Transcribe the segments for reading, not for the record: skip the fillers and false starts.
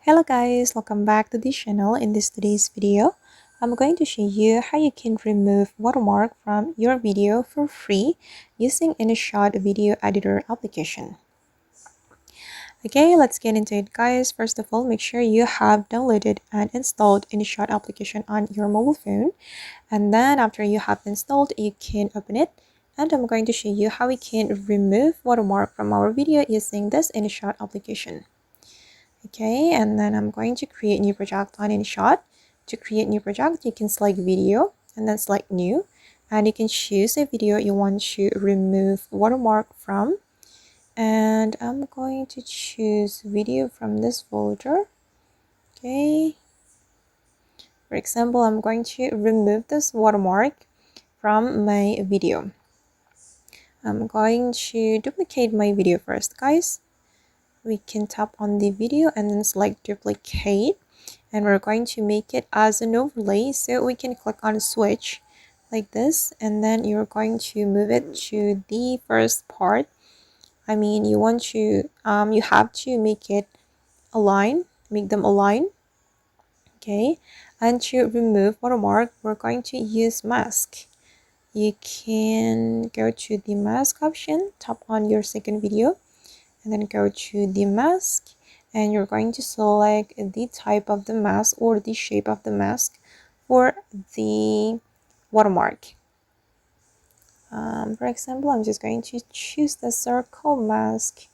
Hello guys, welcome back to the channel. In today's video, I'm going to show you how you can remove watermark from your video for free using InShot video editor application. Okay, let's get into it guys. First of all, make sure you have downloaded and installed InShot application on your mobile phone. And then after you have installed, you can open it. And I'm going to show you how we can remove watermark from our video using this InShot application. Okay, and then I'm going to create new project on InShot. To create new project, you can select video and then select new, and you can choose a video you want to remove watermark from. And I'm going to choose video from this folder. Okay, for example, I'm going to remove this watermark from my video. I'm going to duplicate my video first, guys. We can tap on the video and then select duplicate, and we're going to make it as an overlay, so we can click on switch like this, and then you're going to move it to the first part. I mean, you want to you have to make it align, make them align. Okay, and to remove watermark, we're going to use mask. You can go to the mask option, tap on your second video, and then go to the mask, and you're going to select the type of the mask or the shape of the mask for the watermark. For example, I'm just going to choose the circle mask.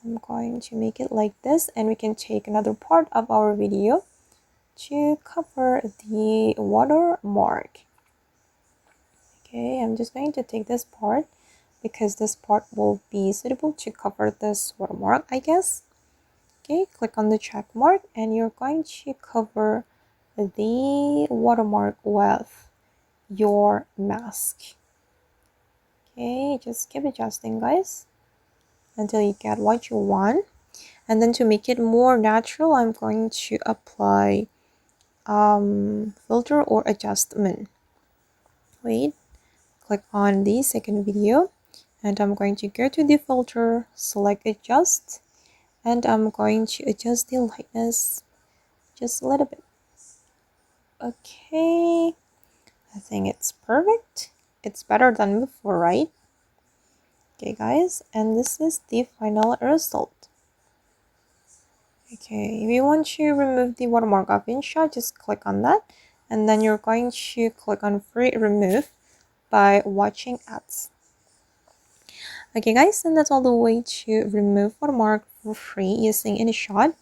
I'm going to make it like this, and we can take another part of our video to cover the watermark. Okay, I'm just going to take this part because this part will be suitable to cover this watermark, I guess. Okay, click on the check mark, and you're going to cover the watermark with your mask. Okay, just keep adjusting guys until you get what you want. And then to make it more natural, I'm going to apply filter or adjustment. Wait, click on the second video, and I'm going to go to the filter, select adjust, and I'm going to adjust the lightness just a little bit. Okay, I think it's perfect. It's better than before, right? Okay guys, and this is the final result. Okay, if you want to remove the watermark of InShot, just click on that, and then you're going to click on free remove by watching ads. Okay guys, and that's all the way to remove watermark for free using InShot.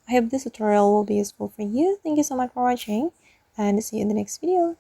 I hope this tutorial will be useful for you. Thank you so much for watching, and see you in the next video.